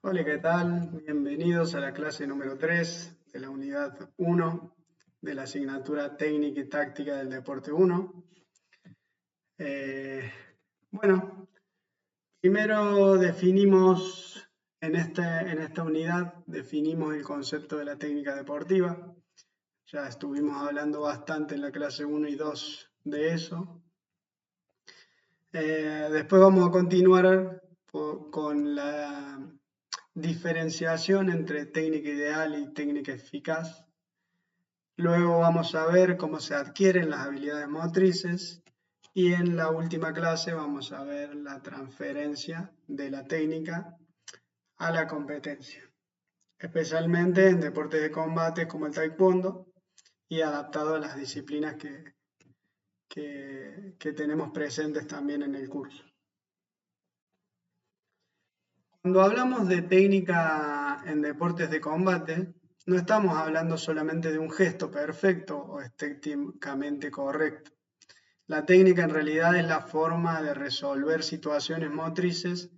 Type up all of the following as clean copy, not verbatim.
Hola, ¿qué tal? Bienvenidos a la clase número 3 de la unidad 1 de la asignatura Técnica y Táctica del Deporte 1. Eh, bueno, primero definimos en esta unidad, definimos el concepto de la técnica deportiva. Ya estuvimos hablando bastante en la clase 1 y 2 de eso. Después vamos a continuar con la diferenciación entre técnica ideal y técnica eficaz. Luego vamos a ver cómo se adquieren las habilidades motrices y en la última clase vamos a ver la transferencia de la técnica a la competencia, especialmente en deportes de combate como el taekwondo y adaptado a las disciplinas que tenemos presentes también en el curso. Cuando hablamos de técnica en deportes de combate, no estamos hablando solamente de un gesto perfecto o estéticamente correcto. La técnica en realidad es la forma de resolver situaciones motrices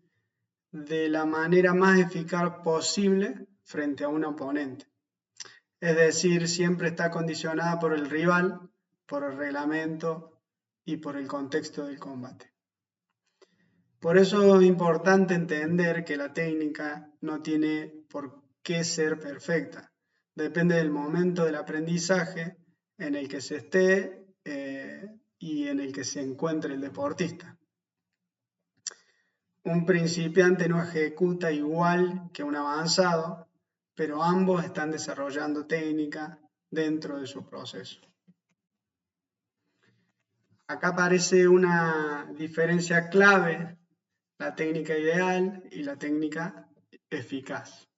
de la manera más eficaz posible frente a un oponente. Es decir, siempre está condicionada por el rival, por el reglamento y por el contexto del combate. Por eso es importante entender que la técnica no tiene por qué ser perfecta. Depende del momento del aprendizaje en el que se esté y en el que se encuentre el deportista. Un principiante no ejecuta igual que un avanzado, pero ambos están desarrollando técnica dentro de su proceso. Acá aparece una diferencia clave, la técnica ideal y la técnica eficaz.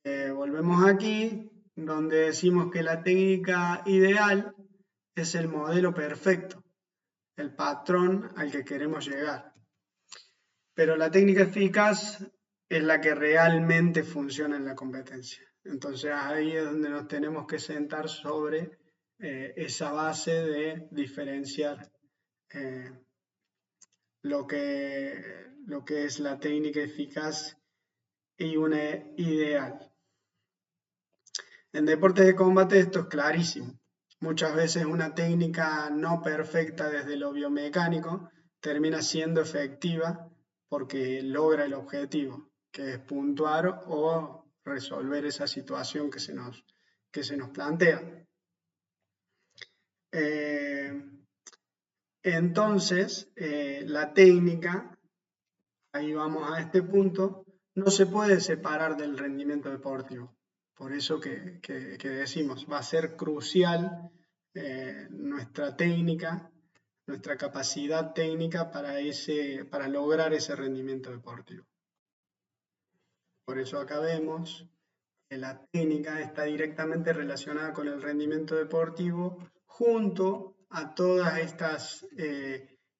Volvemos aquí, donde decimos que la técnica ideal es el modelo perfecto, el patrón al que queremos llegar. Pero la técnica eficaz es la que realmente funciona en la competencia. Entonces ahí es donde nos tenemos que sentar sobre esa base de diferenciar lo que es la técnica eficaz y una ideal. En deportes de combate esto es clarísimo. Muchas veces una técnica no perfecta desde lo biomecánico termina siendo efectiva porque logra el objetivo, que es puntuar o resolver esa situación que se nos plantea. Entonces, la técnica, ahí vamos a este punto, no se puede separar del rendimiento deportivo. Por eso que decimos, va a ser crucial nuestra técnica, nuestra capacidad técnica para lograr ese rendimiento deportivo. Por eso acá vemos que la técnica está directamente relacionada con el rendimiento deportivo junto a todas estas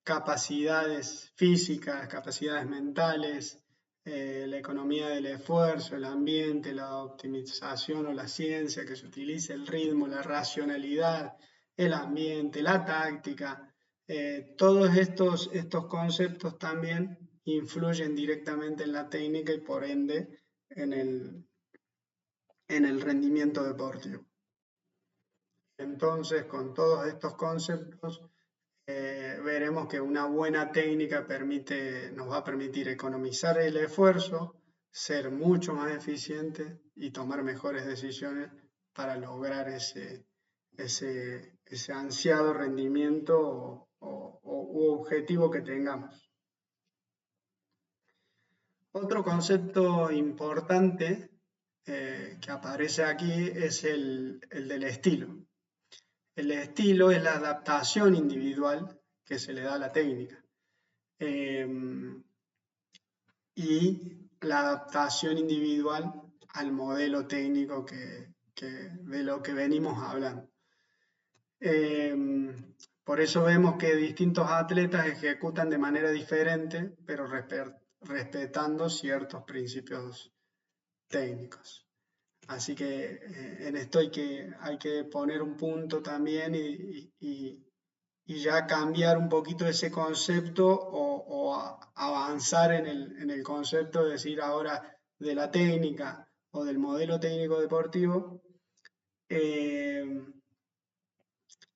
capacidades físicas, capacidades mentales, la economía del esfuerzo, el ambiente, la optimización o la ciencia que se utilice, el ritmo, la racionalidad, el ambiente, la táctica. Todos estos conceptos también influyen directamente en la técnica y por ende en el rendimiento deportivo. Entonces, con todos estos conceptos, veremos que una buena técnica nos va a permitir economizar el esfuerzo, ser mucho más eficiente y tomar mejores decisiones para lograr ese ansiado rendimiento u objetivo que tengamos. Otro concepto importante que aparece aquí es el del estilo. El estilo es la adaptación individual que se le da a la técnica y la adaptación individual al modelo técnico de lo que venimos hablando. Por eso vemos que distintos atletas ejecutan de manera diferente, pero respetando ciertos principios técnicos. Así que en esto hay que poner un punto también y y ya cambiar un poquito ese concepto o avanzar en el concepto de decir ahora de la técnica o del modelo técnico deportivo,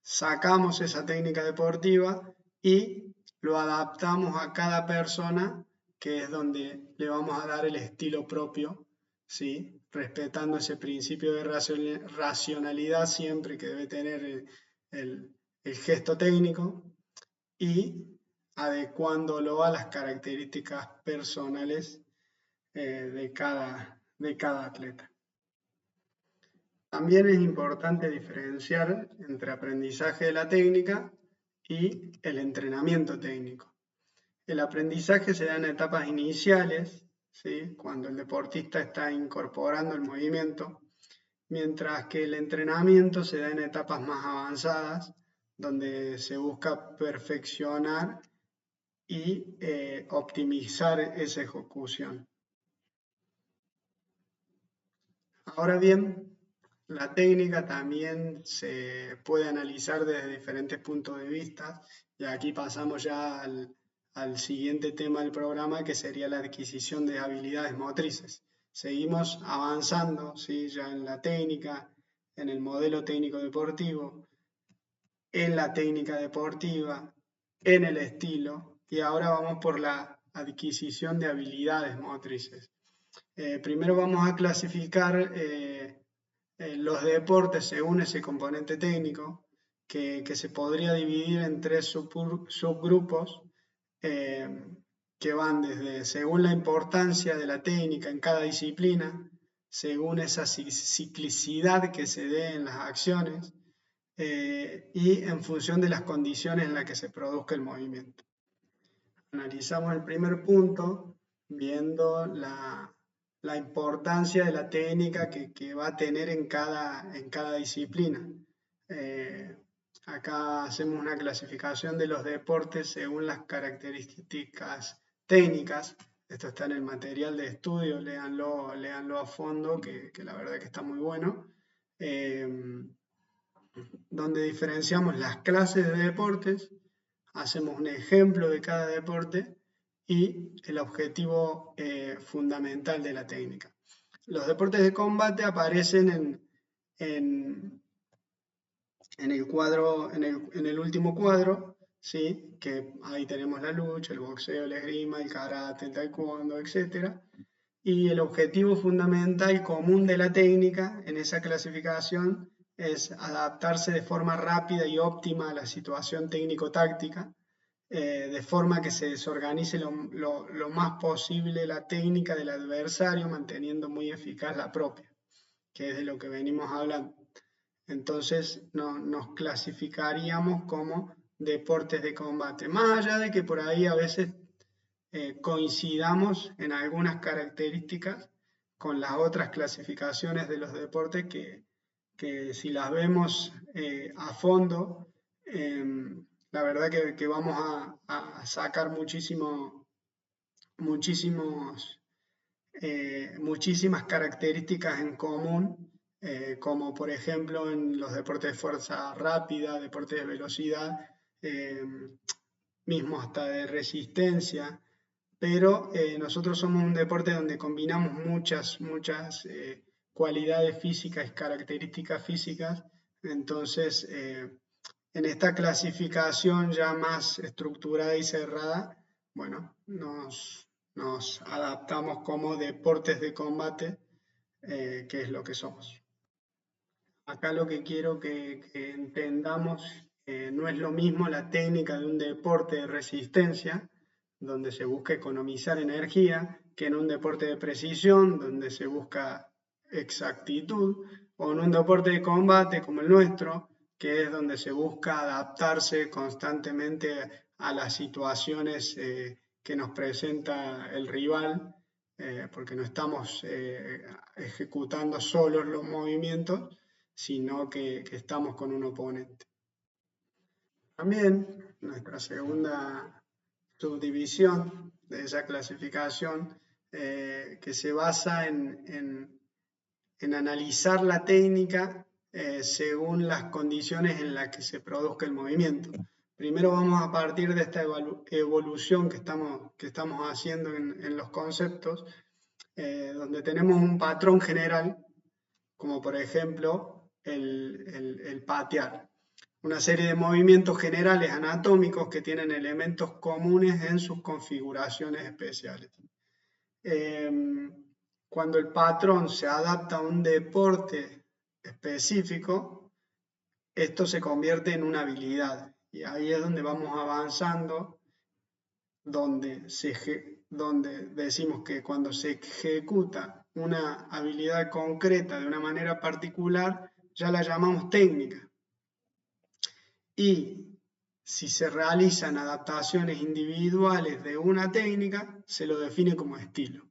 sacamos esa técnica deportiva y lo adaptamos a cada persona, que es donde le vamos a dar el estilo propio, ¿sí? Respetando ese principio de racionalidad siempre que debe tener el gesto técnico y adecuándolo a las características personales de cada atleta. También es importante diferenciar entre aprendizaje de la técnica y el entrenamiento técnico. El aprendizaje se da en etapas iniciales, ¿sí? Cuando el deportista está incorporando el movimiento, mientras que el entrenamiento se da en etapas más avanzadas, donde se busca perfeccionar y optimizar esa ejecución. Ahora bien, la técnica también se puede analizar desde diferentes puntos de vista y aquí pasamos ya al siguiente tema del programa, que sería la adquisición de habilidades motrices. Seguimos avanzando, ¿sí? Ya en la técnica, en el modelo técnico deportivo, en la técnica deportiva, en el estilo y ahora vamos por la adquisición de habilidades motrices. Primero vamos a clasificar los deportes según ese componente técnico, que se podría dividir en tres subgrupos eh, que van desde según la importancia de la técnica en cada disciplina, según esa ciclicidad que se dé en las acciones y en función de las condiciones en las que se produzca el movimiento. Analizamos el primer punto viendo la importancia de la técnica que va a tener en cada disciplina. Acá hacemos una clasificación de los deportes según las características técnicas. Esto está en el material de estudio, léanlo a fondo, que la verdad que está muy bueno. Donde diferenciamos las clases de deportes, hacemos un ejemplo de cada deporte y el objetivo fundamental de la técnica. Los deportes de combate aparecen en el cuadro, en el último cuadro, ¿sí? Que ahí tenemos la lucha, el boxeo, el esgrima, el karate, el taekwondo, etc. Y el objetivo fundamental común de la técnica en esa clasificación es adaptarse de forma rápida y óptima a la situación técnico-táctica, de forma que se desorganice lo más posible la técnica del adversario, manteniendo muy eficaz la propia, que es de lo que venimos hablando. Entonces nos clasificaríamos como deportes de combate, más allá de que por ahí a veces coincidamos en algunas características con las otras clasificaciones de los deportes que si las vemos a fondo, la verdad que vamos a sacar muchísimas características en común, como por ejemplo en los deportes de fuerza rápida, deportes de velocidad, mismo hasta de resistencia, pero nosotros somos un deporte donde combinamos muchas cualidades físicas y características físicas, entonces en esta clasificación ya más estructurada y cerrada, bueno, nos adaptamos como deportes de combate, que es lo que somos. Acá lo que quiero que entendamos no es lo mismo la técnica de un deporte de resistencia, donde se busca economizar energía, que en un deporte de precisión, donde se busca exactitud, o en un deporte de combate como el nuestro, que es donde se busca adaptarse constantemente a las situaciones que nos presenta el rival, porque no estamos ejecutando solos los movimientos, sino que estamos con un oponente. También nuestra segunda subdivisión de esa clasificación que se basa en analizar la técnica según las condiciones en las que se produzca el movimiento. Primero vamos a partir de esta evolución que estamos haciendo en los conceptos, donde tenemos un patrón general, como por ejemplo el patear. Una serie de movimientos generales anatómicos que tienen elementos comunes en sus configuraciones especiales. Cuando el patrón se adapta a un deporte específico, esto se convierte en una habilidad. Y ahí es donde vamos avanzando, donde decimos que cuando se ejecuta una habilidad concreta de una manera particular, ya la llamamos técnica. Y si se realizan adaptaciones individuales de una técnica, se lo define como estilo.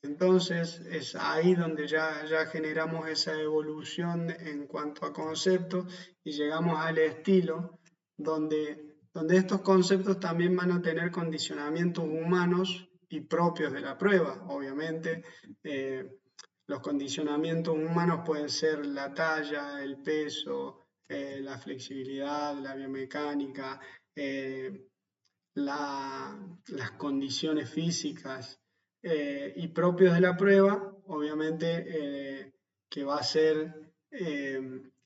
Entonces es ahí donde ya generamos esa evolución en cuanto a conceptos y llegamos al estilo donde estos conceptos también van a tener condicionamientos humanos y propios de la prueba. Obviamente, los condicionamientos humanos pueden ser la talla, el peso, la flexibilidad, la biomecánica, las condiciones físicas y propios de la prueba, obviamente que va a ser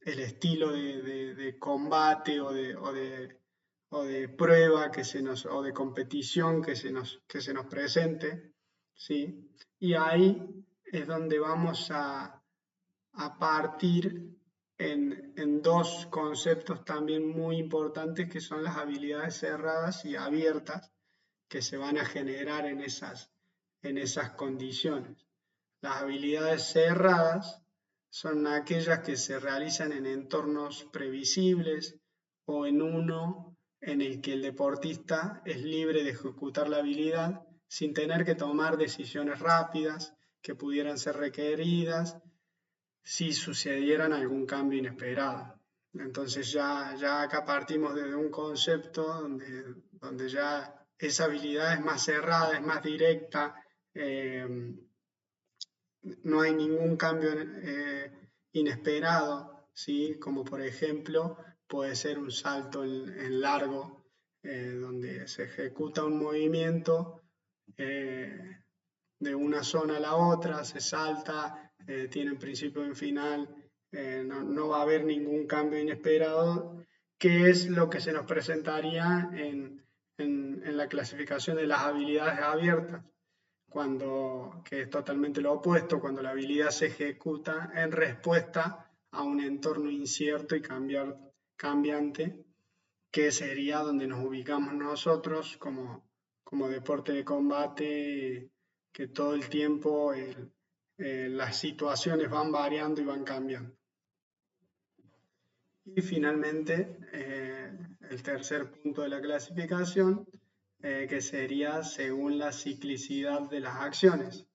el estilo de combate o de prueba o de competición que se nos presente, ¿sí? Y ahí es donde vamos a partir en dos conceptos también muy importantes que son las habilidades cerradas y abiertas que se van a generar en esas condiciones. Las habilidades cerradas son aquellas que se realizan en entornos previsibles o en uno en el que el deportista es libre de ejecutar la habilidad sin tener que tomar decisiones rápidas que pudieran ser requeridas si sucedieran algún cambio inesperado. Entonces ya acá partimos desde un concepto donde ya esa habilidad es más cerrada, es más directa, no hay ningún cambio inesperado, ¿sí? Como por ejemplo puede ser un salto en largo, donde se ejecuta un movimiento de una zona a la otra, se salta, tiene un principio y un final, no va a haber ningún cambio inesperado, que es lo que se nos presentaría en la clasificación de las habilidades abiertas, que es totalmente lo opuesto, cuando la habilidad se ejecuta en respuesta a un entorno incierto y cambiante, que sería donde nos ubicamos nosotros como deporte de combate, que todo el tiempo las situaciones van variando y van cambiando. Y finalmente, el tercer punto de la clasificación, que sería según la ciclicidad de las acciones.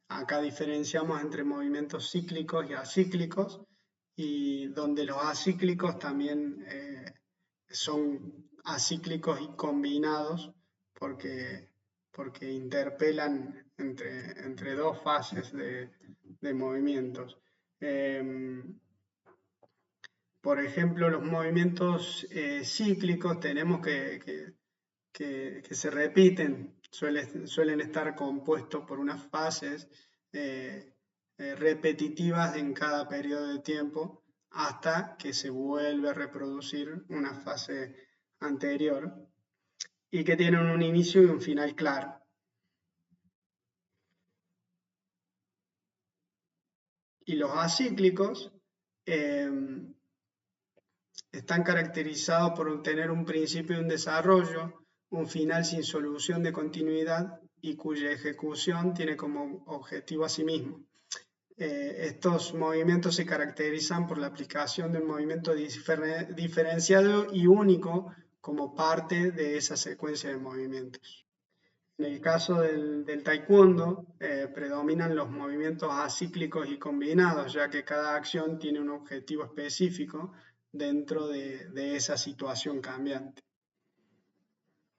Acá diferenciamos entre movimientos cíclicos y acíclicos, y donde los acíclicos también son acíclicos y combinados porque interpelan entre dos fases de movimientos. Por ejemplo, los movimientos cíclicos tenemos que se repiten, suelen estar compuestos por unas fases repetitivas en cada periodo de tiempo hasta que se vuelve a reproducir una fase anterior y que tienen un inicio y un final claro. Y los acíclicos están caracterizados por tener un principio y un desarrollo, un final sin solución de continuidad y cuya ejecución tiene como objetivo a sí mismo. Estos movimientos se caracterizan por la aplicación de un movimiento diferenciado y único como parte de esa secuencia de movimientos. En el caso del taekwondo, predominan los movimientos acíclicos y combinados, ya que cada acción tiene un objetivo específico dentro de esa situación cambiante.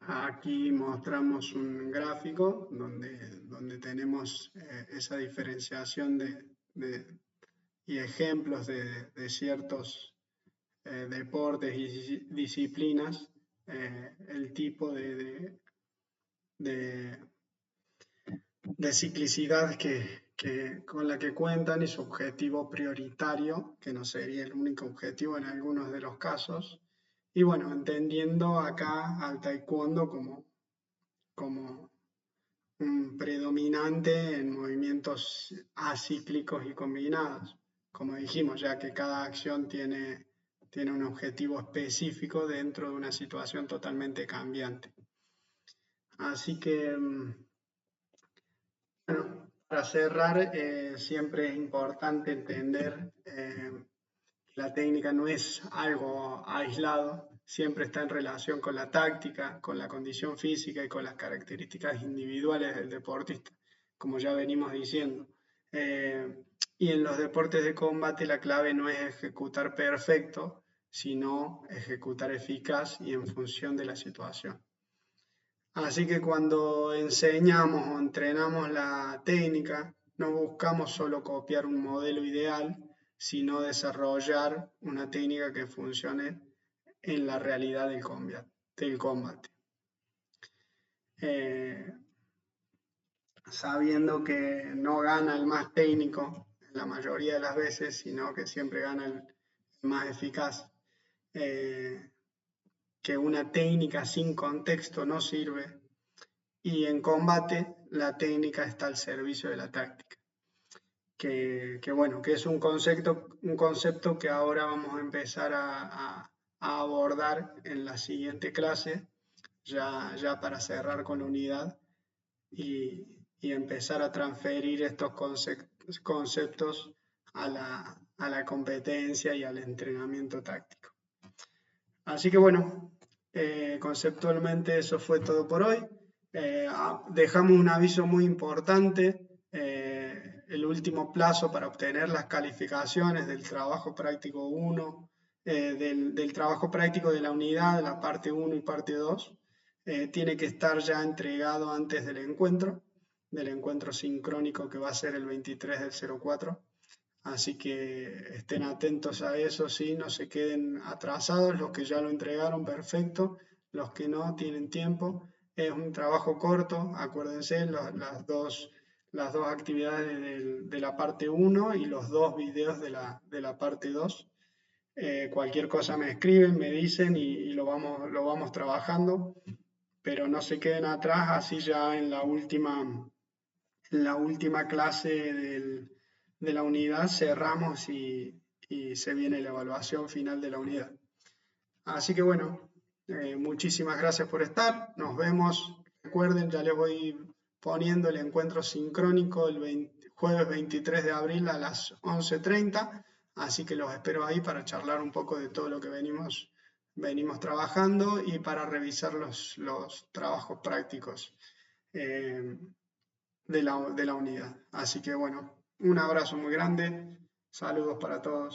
Aquí mostramos un gráfico donde tenemos esa diferenciación y ejemplos de ciertos deportes y disciplinas, el tipo de, de ciclicidad con la que cuentan y su objetivo prioritario, que no sería el único objetivo en algunos de los casos. Y bueno, entendiendo acá al taekwondo como un predominante en movimientos acíclicos y combinados, como dijimos, ya que cada acción tiene un objetivo específico dentro de una situación totalmente cambiante. Así que, bueno, para cerrar, siempre es importante entender que la técnica no es algo aislado, siempre está en relación con la táctica, con la condición física y con las características individuales del deportista, como ya venimos diciendo. Eh, y en los deportes de combate la clave no es ejecutar perfecto, sino ejecutar eficaz y en función de la situación. Así que cuando enseñamos o entrenamos la técnica, no buscamos solo copiar un modelo ideal, sino desarrollar una técnica que funcione en la realidad del combate. Eh, Sabiendo que no gana el más técnico la mayoría de las veces, sino que siempre gana el más eficaz. Que una técnica sin contexto no sirve, y en combate la técnica está al servicio de la táctica. Bueno, que es un concepto que ahora vamos a empezar a abordar en la siguiente clase, ya para cerrar con la unidad y empezar a transferir estos conceptos a la competencia y al entrenamiento táctico. Así que bueno, conceptualmente eso fue todo por hoy. Dejamos un aviso muy importante. El último plazo para obtener las calificaciones del trabajo práctico 1, del trabajo práctico de la unidad, la parte 1 y parte 2, tiene que estar ya entregado antes del encuentro sincrónico que va a ser el 23 del 04. Así que estén atentos a eso, sí, no se queden atrasados. Los que ya lo entregaron, perfecto. Los que no tienen tiempo. Es un trabajo corto, acuérdense, las dos actividades de la parte 1 y los dos videos de la parte 2. Cualquier cosa me escriben, me dicen y lo vamos trabajando, pero no se queden atrás, así ya en la última clase de la unidad cerramos y se viene la evaluación final de la unidad. Así que bueno, muchísimas gracias por estar. Nos vemos. Recuerden, ya les voy poniendo el encuentro sincrónico el jueves 23 de abril a las 11:30. Así que los espero ahí para charlar un poco de todo lo que venimos trabajando y para revisar los trabajos prácticos de la unidad. Así que bueno, un abrazo muy grande. Saludos para todos.